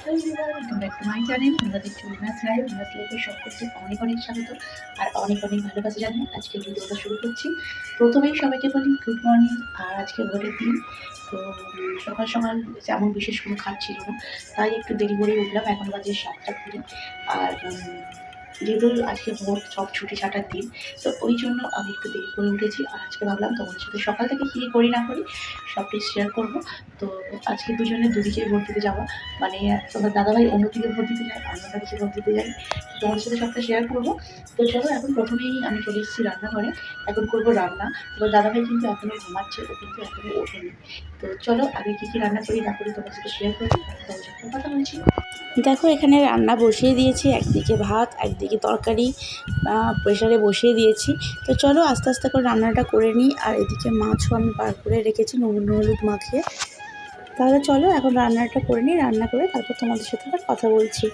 Hello everyone, welcome back to my channel. তোমরা দেখছো winners life. Winners লাইফে সকলকে অনেক অনেক স্বাগত আর অনেক অনেক ভালোবাসা জানিয়ে আজকে ভিডিওটা শুরু করছি। প্রথমেই সবাইকে বলি গুড মর্নিং। আর আজকে ভোটের দিন, তো সকাল সকাল তেমন বিশেষ কোনো কাজ ছিল না, তাই একটু দেরি করে উঠলাম। এখন বাজে 7টা 20। আর যেহেতু আজকে ভোট, সব ছুটি ছাটার দিন, তো ওই জন্য আমি একটু দেরি করে উঠেছি। আর আজকে ভাবলাম তোমাদের সাথে সকাল থেকে কী করি না করি সবটাই শেয়ার করবো। তো আজকে দুজনে দুদিকে ভোট দিতে যাওয়া, মানে তোমার দাদাভাই অন্যদিকে ভোট দিতে যায়, আমরা দিকে ভোট দিতে যাই। তোমাদের সাথে সবটা শেয়ার করবো। তো চলো, এখন প্রথমেই আমি চলে এসেছি রান্নাঘরে। এখন করবো রান্না। এবার দাদাভাই কিন্তু এখনও ঘুমাচ্ছে, ও কিন্তু এখনও ওঠেনি। তো চলো, আগে কী কী রান্না করি না করি তোমার সাথে শেয়ার করি, তোমার সাথে কথা বলছি। দেখো, এখানে রান্না বসিয়ে দিয়েছি, একদিকে ভাত একদিকে তরকারি প্রেশারে বসিয়ে দিয়েছি। তো চলো আস্তে আস্তে করে রান্নাটা করে নিই। আর এদিকে মাছও আমি বার করে রেখেছি নুন হলুদ মাখিয়ে। তাহলে চলো এখন রান্নাটা করে নিই, রান্না করে তারপর তোমাদের সাথে আবার কথা বলছি।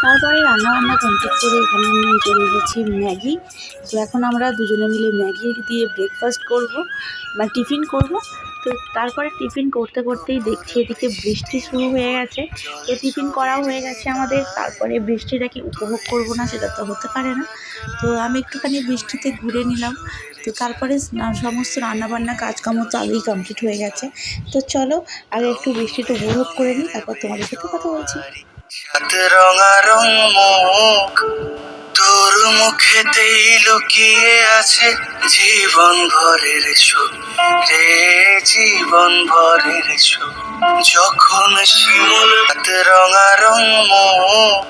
তারপরে রান্নাবান্না কমপ্লিট করে এখানে আমি চলে এসেছি ম্যাগি। তো এখন আমরা দুজনে মিলে ম্যাগি দিয়ে ব্রেকফাস্ট করব বা টিফিন করব। তো তারপরে টিফিন করতে করতেই দেখছি এদিকে বৃষ্টি শুরু হয়ে গেছে। তো টিফিন করাও হয়ে গেছে আমাদের, তারপরে বৃষ্টিটা কি উপভোগ করব না সেটা তো হতে পারে না। তো আমি একটুখানি বৃষ্টিতে ঘুরে নিলাম। তো তারপরে সমস্ত রান্নাবান্না কাজকামও তো আগেই কমপ্লিট হয়ে গেছে। তো চলো আগে একটু বৃষ্টিটা উপভোগ করে নিই, তারপর তোমাদের সাথে কথা বলছি। সাথে রঙারঙ মুখ, তোর মুখেতেই লুকিয়ে আছে জীবন ভরের সুখ রে, জীবন ভরের সুখ। যখন শিমুল হাতে রঙারঙ মুখ,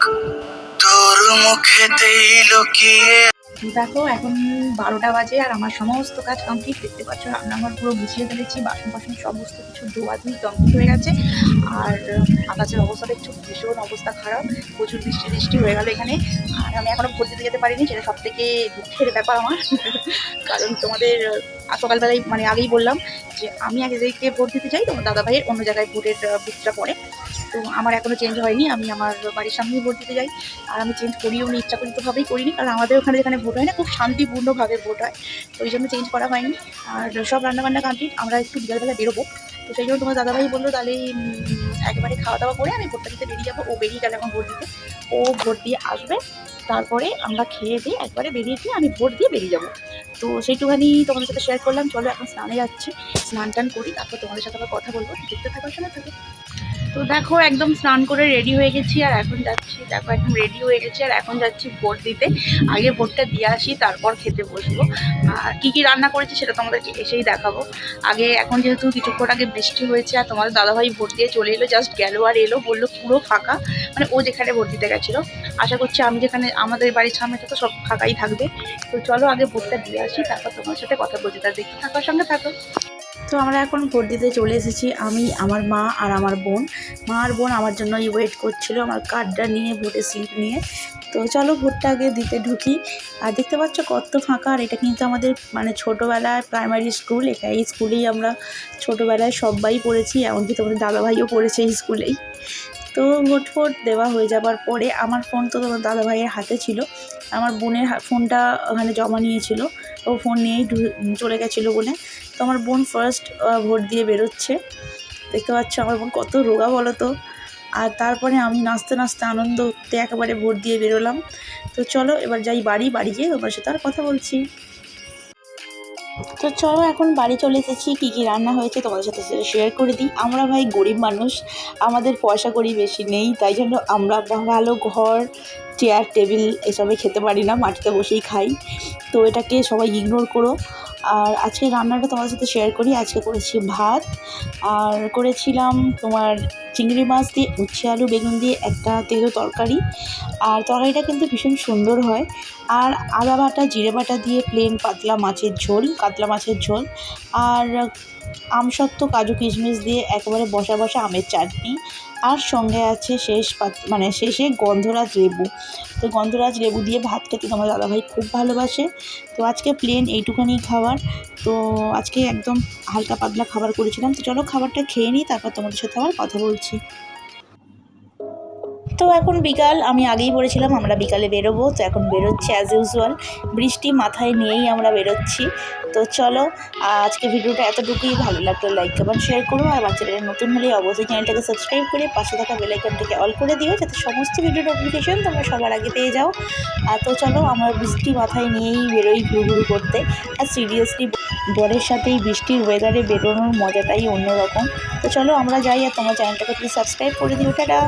তোর মুখেতেই লুকিয়ে। দেখো, এখন 12টা বাজে আর আমার সমস্ত কাজ কমপ্লিট। দেখতে পাচ্ছ রান্নাঘর পুরো গুছিয়ে ফেলেছি, বাসন সমস্ত কিছু ধোয়া ধুই কমপ্লিট হয়ে গেছে। আর আকাশের অবস্থা দেখছো, ভীষণ অবস্থা খারাপ, প্রচুর বৃষ্টি হয়ে গেল এখানে। আর আমি এখনও ভোট দিতে যেতে পারিনি, সেটা সব থেকে দুঃখের ব্যাপার আমার। কারণ তোমাদের সকালবেলায় মানে আগেই বললাম যে আমি এক জায়গায় ভোট দিতে চাই, তোমার দাদাভাইয়ের অন্য জায়গায় ভোটের বুথটা পড়ে। তো আমার এখনও চেঞ্জ হয়নি, আমি আমার বাড়ির সামনেই ভোট দিতে যাই। আর আমি চেঞ্জ করিও নি, ইচ্ছাকৃতভাবেই করিনি, কারণ আমাদের ওখানে যেখানে ভোট হয় না, খুব শান্তিপূর্ণভাবে ভোট হয়। তো ওই জন্য চেঞ্জ করা হয়নি। আর সব রান্নাবান্না কমপ্লিট, আমরা একটু বিকালবেলা বেরোবো। তো সেই জন্য তোমার দাদাভাই বললো তাহলে একবারে খাওয়া দাওয়া করে আমি ভোটটা দিতে বেরিয়ে যাবো। ও বেরিয়ে গেলে এখন ভোট দিতে, ও ভোট দিয়ে আসবে, তারপরে আমরা খেয়ে দিয়ে একবারে বেরিয়ে দিয়ে আমি ভোট দিয়ে বেরিয়ে যাবো। তো সেইটুখানি তোমাদের সাথে শেয়ার করলাম। চলো এখন স্নানে যাচ্ছি, স্নান টান করি, তারপর তোমাদের সাথে আবার কথা বলবো। দেখতে থাকার সময় থাকে। তো দেখো, একদম স্নান করে রেডি হয়ে গেছি আর এখন যাচ্ছি। দেখো, একদম রেডি হয়ে গেছি আর এখন যাচ্ছি ভোট দিতে। আগে ভোটটা দিয়ে আসি, তারপর খেতে বসবো। আর কী কী রান্না করেছি সেটা তোমাদেরকে এসেই দেখাবো। আগে এখন যেহেতু কিছুক্ষণ আগে বৃষ্টি হয়েছে আর তোমাদের দাদাভাই ভোট দিয়ে চলে এলো, জাস্ট গেল আর এলো, বললো পুরো ফাঁকা। মানে ও যেখানে ভোট দিতে গেছিলো, আশা করছি আমি যেখানে আমাদের বাড়ির সামনে তো সব ফাঁকাই থাকবে। তো চলো আগে ভোটটা দিয়ে আসি, তারপর তোমার সাথে কথা বলছি। তার দেখতে থাকার সঙ্গে থাকো। তো আমরা এখন ভোট দিতে চলে এসেছি, আমি, আমার মা আর আমার বোন। মা আর বোন আমার জন্যই ওয়েট করছিল, আমার কার্ডটা নিয়ে, ভোটের স্লিপ নিয়ে। তো চলো ভোটটা আগে দিতে ঢুকি। আর দেখতে পাচ্ছ কত ফাঁকা। আর এটা কিন্তু আমাদের মানে ছোটোবেলায় প্রাইমারি স্কুল, এই স্কুলেই আমরা ছোটোবেলায় সবাই পড়েছি, এমনকি তোমাদের দাদাভাইও পড়েছে এই স্কুলেই। তো ভোট দেওয়া হয়ে যাবার পরে আমার ফোন তো তোমার দাদাভাইয়ের হাতে ছিল, আমার বোনের ফোনটা ওখানে জমা নিয়েছিল, ও ফোন নিয়েই চলে গেছিলো বলে। তো আমার বোন ফার্স্ট ভোট দিয়ে বেরোচ্ছে। দেখতে পাচ্ছ আমার বোন কত রোগা বলো তো। আর তারপরে আমি নাচতে নাচতে আনন্দ করতে একেবারে ভোট দিয়ে বেরোলাম। তো চলো এবার যাই বাড়ি গিয়ে তোমার সাথে আর কথা বলছি। তো চলো এখন বাড়ি চলে এসেছি, কী কী রান্না হয়েছে তোমাদের সাথে সেটা শেয়ার করে দিই। আমরা ভাই গরিব মানুষ, আমাদের পয়সা কড়ি বেশি নেই, তাই জন্য আমরা ভালো ঘর, চেয়ার টেবিল এসবে খেতে পারি না, মাটিতে বসেই খাই। তো এটাকে সবাই ইগনোর করো। আর আজকে রান্নাটা তোমাদের সাথে শেয়ার করি। আজকে করেছি ভাত, আর করেছিলাম তোমার চিংড়ি মাছ দিয়ে উচ্ছে আলু বেগুন দিয়ে একটা তেতো তরকারি। আর তরকারিটা কিন্তু ভীষণ সুন্দর হয়। আর আদা বাটা জিরে বাটা দিয়ে প্লেন পাতলা মাছের ঝোল, কাতলা মাছের ঝোল। আর আমসত্ত্ব কাজু কিশমিশ দিয়ে একেবারে বসা বসা আমের চাটনি। আর সঙ্গে আছে শেষে গন্ধরাজ লেবু। তো গন্ধরাজ লেবু দিয়ে ভাত খেতে তোমার দাদাভাই খুব ভালোবাসে। তো আজকে প্লেন এইটুখানি খাবার। তো আজকে একদম হালকা পাতলা খাবার করেছিলাম। তো চলো খাবারটা খেয়ে নিই, তারপর তোমাদের সাথে আবার কথা বলছি। তো এখন বিকাল, আমি আগেই বলেছিলাম আমরা বিকালে বেরোবো, তো এখন বেরোচ্ছি অ্যাজ ইউজুয়াল। বৃষ্টি মাথায় নিয়েই আমরা বেরোচ্ছি। তো চলো আজকে ভিডিওটা এতটুকুই। ভালো লাগলে লাইক কমেন্ট শেয়ার করো, আর বাচ্চারা নতুন হলে অবশ্যই চ্যানেলটাকে সাবস্ক্রাইব করে পাশে থাকা বেল আইকনটাকে অল করে দিও, যাতে সমস্ত ভিডিও নোটিফিকেশন তোমরা সবার আগে পেয়ে যাও। তো চলো আমরা বৃষ্টি মাথায় নিয়েই বেরোই ঘুরঘুরু করতে। আর সিরিয়াসলি বরের সাথেই বৃষ্টির ওয়েদারে বেরোনোর মজাটাই অন্যরকম। তো চলো আমরা যাই, আর তোমার চ্যানেলটাকে প্লিজ সাবস্ক্রাইব করে দিও। টাটা।